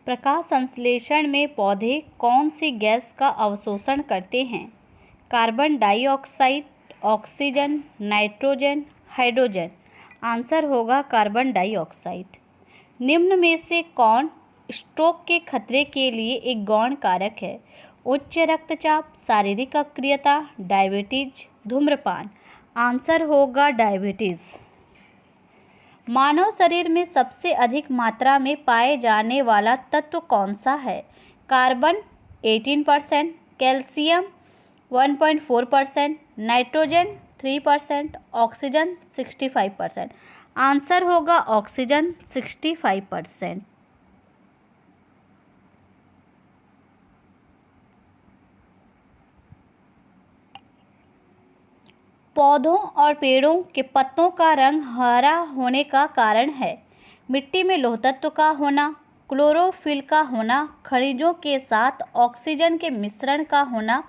प्रकाश संश्लेषण में पौधे कौन सी गैस का अवशोषण करते हैं? Carbon dioxide, oxygen, nitrogen, hydrogen. Answer होगा कार्बन डाइऑक्साइड। निम्न में से कौन स्ट्रोक के खतरे के लिए एक गौण कारक है? उच्च रक्तचाप, शारीरिक अक्रियता, डायबिटीज, धूम्रपान। आंसर होगा डायबिटीज। मानव शरीर में सबसे अधिक मात्रा में पाए जाने वाला तत्व कौन सा है? Carbon 18%, calcium 1.4%, nitrogen 3%, oxygen 65%। Answer होगा ऑक्सीजन 65%। पौधों और पेड़ों के पत्तों का रंग हरा होने का कारण है? मिट्टी में लोह तत्व का होना, क्लोरोफिल का होना, खनिजों के साथ ऑक्सीजन के मिश्रण का होना,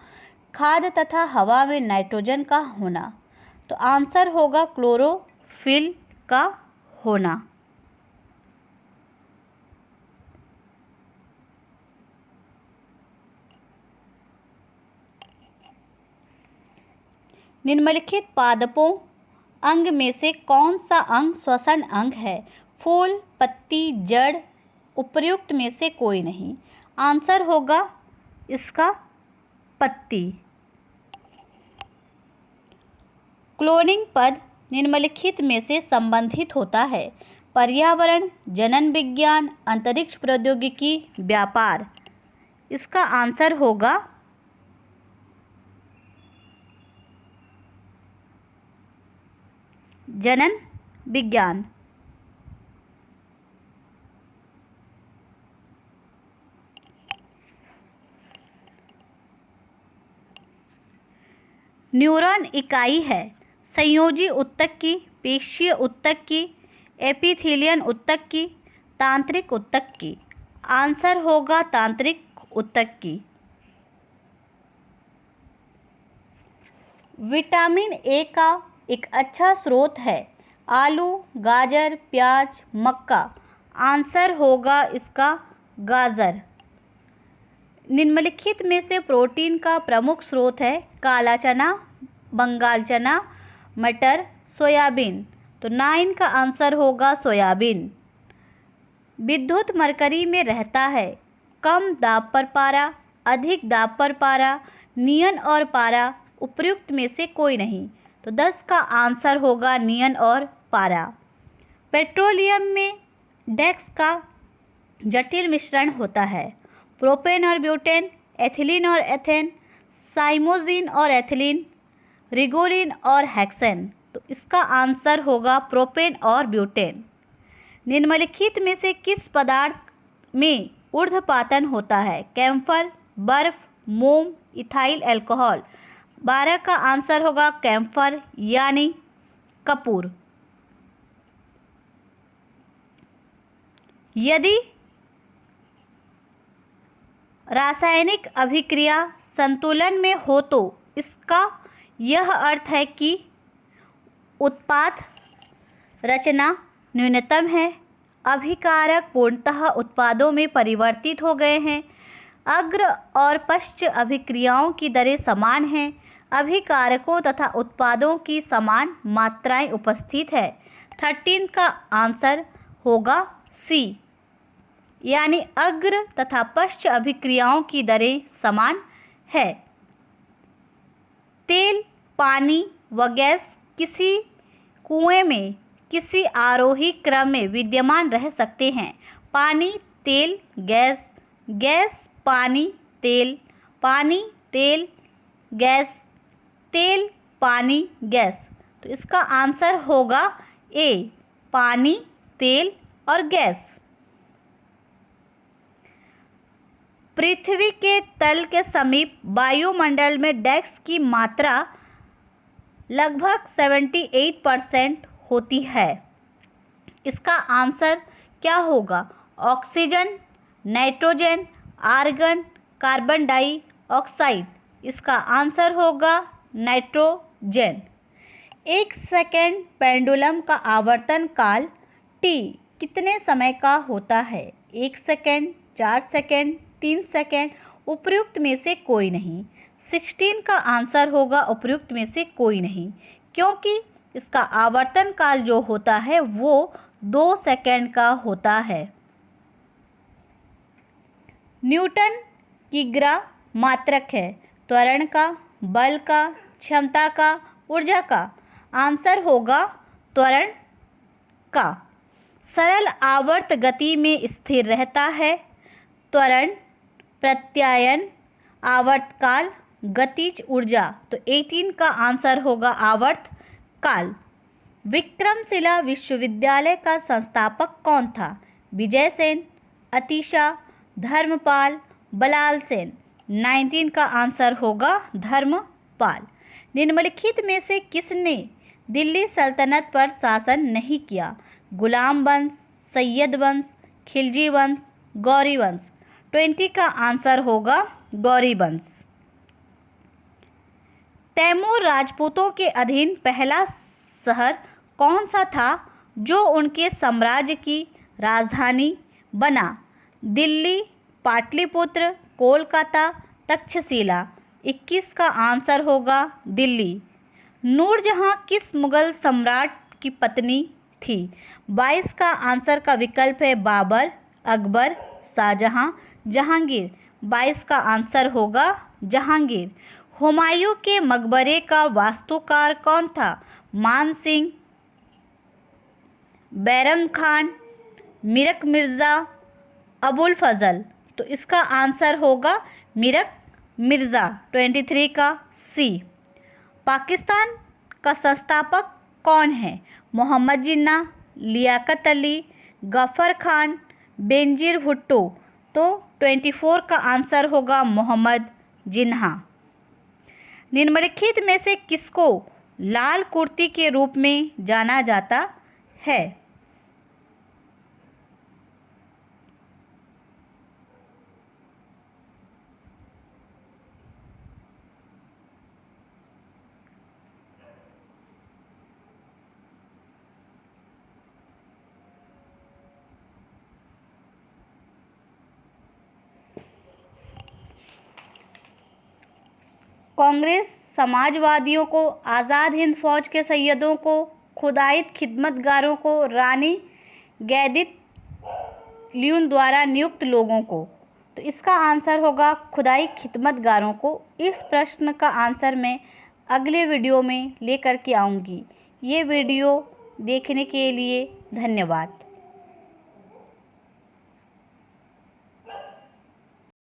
खाद तथा हवा में नाइट्रोजन का होना। तो आंसर होगा क्लोरोफिल का होना। निम्नलिखित पादपों अंग में से कौन सा अंग श्वसन अंग है? फूल, पत्ती, जड़। उपर्युक्त में से कोई नहीं। आंसर होगा इसका पत्ती। क्लोनिंग पद निम्नलिखित में से संबंधित होता है? पर्यावरण, जनन विज्ञान, अंतरिक्ष प्रौद्योगिकी, व्यापार। इसका आंसर होगा जनन विज्ञान। न्यूरॉन इकाई है संयोजी ऊतक की, पेशीय ऊतक की, एपिथेलियन ऊतक की, तांत्रिक ऊतक की। आंसर होगा तांत्रिक ऊतक की। विटामिन ए का एक अच्छा स्रोत है? आलू, गाजर, प्याज, मक्का। आंसर होगा इसका गाजर। निम्नलिखित में से प्रोटीन का प्रमुख स्रोत है? काला चना, बंगाल चना, मटर, सोयाबीन। तो 9 का आंसर होगा सोयाबीन। विद्युत मरकरी में रहता है? कम दाब पर पारा, अधिक दाब पर पारा, नियन और पारा। उपर्युक्त में से कोई नहीं। तो 10 का आंसर होगा नियन और पारा। पेट्रोलियम में डेक्स का जटिल मिश्रण होता है? प्रोपेन और ब्यूटेन, एथिलीन और एथेन, साइमोजिन और एथिलीन, रिगोलिन और हेक्सेन। तो इसका आंसर होगा प्रोपेन और ब्यूटेन। निम्नलिखित में से किस पदार्थ में ऊर्ध्वपातन होता है? कैम्फर, बर्फ, मोम, इथाइल अल्कोहल। 12 का आंसर होगा कैम्फर यानी कपूर। यदि रासायनिक अभिक्रिया संतुलन में हो तो इसका यह अर्थ है कि उत्पाद रचना न्यूनतम है, अभिकारक पूर्णतः उत्पादों में परिवर्तित हो गए हैं, अग्र और पश्च अभिक्रियाओं की दरें समान हैं, अभिकारकों तथा उत्पादों की समान मात्राएं उपस्थित है। 13 का आंसर होगा सी यानी अग्र तथा पश्च अभिक्रियाओं की दरें समान है। तेल, पानी व गैस किसी कुएं में किसी आरोही क्रम में विद्यमान रह सकते हैं? पानी, तेल, गैस, गैस, पानी, तेल, पानी, तेल, गैस, तेल, पानी, गैस। तो इसका आंसर होगा ए पानी, तेल और गैस। पृथ्वी के तल के समीप वायुमंडल में डेक्स की मात्रा लगभग 78% होती है। इसका आंसर क्या होगा? Oxygen, nitrogen, argon, carbon dioxide. इसका आंसर होगा नाइट्रोजन। 1 सेकेंड पेंडुलम का आवर्तन काल टी कितने समय का होता है? 1 सेकेंड, 4 सेकेंड, 3 सेकेंड, उपयुक्त में से कोई नहीं। 16 का आंसर होगा उपयुक्त में से कोई नहीं, क्योंकि इसका आवर्तन काल जो होता है वो 2 सेकेंड का होता है। न्यूटन की ग्रह मात्रक है त्वरण का, बल का, क्षमता का, ऊर्जा का। आंसर होगा त्वरण का। सरल आवर्त गति में स्थिर रहता है। त्वरण, प्रत्यायन, आवर्तकाल, गतिज ऊर्जा। तो 18 का आंसर होगा आवर्त काल। विक्रमशिला विश्वविद्यालय का संस्थापक कौन था? विजय सेन, अतिशा, धर्मपाल, बलाल सेन। 19 का आंसर होगा धर्मपाल। निम्नलिखित में से किसने दिल्ली सल्तनत पर शासन नहीं किया? गुलाम वंश, सैयद वंश, खिलजी वंश, गौरी वंश। 20 का आंसर होगा गौरी वंश। तैमूर राजपूतों के अधीन पहला शहर कौन सा था जो उनके साम्राज्य की राजधानी बना? दिल्ली, पाटलिपुत्र, कोलकाता, तक्षशिला। 21 का आंसर होगा दिल्ली। नूरजहां किस मुगल सम्राट की पत्नी थी? 22 का आंसर का विकल्प है बाबर, अकबर, शाहजहां, जहांगीर। 22 का आंसर होगा जहांगीर। हुमायूं के मकबरे का वास्तुकार कौन था? मान सिंह, बैरम खान, मीरक मिर्ज़ा, अबुल फजल। तो इसका आंसर होगा मीरक मिर्ज़ा। 23 का सी। पाकिस्तान का संस्थापक कौन है? मोहम्मद जिन्ना, लियाकत अली, गफर खान, बेनजीर भुट्टो। तो 24 का आंसर होगा मोहम्मद जिन्ना। निम्नलिखित में से किसको लाल कुर्ती के रूप में जाना जाता है? कांग्रेस समाजवादियों को, आज़ाद हिंद फौज के सैयदों को, खुदाई खिदमतगारों को, रानी गैदित ल्यून द्वारा नियुक्त लोगों को। तो इसका आंसर होगा खुदाई खिदमतगारों को। इस प्रश्न का आंसर मैं अगले वीडियो में लेकर के आऊँगी। ये वीडियो देखने के लिए धन्यवाद।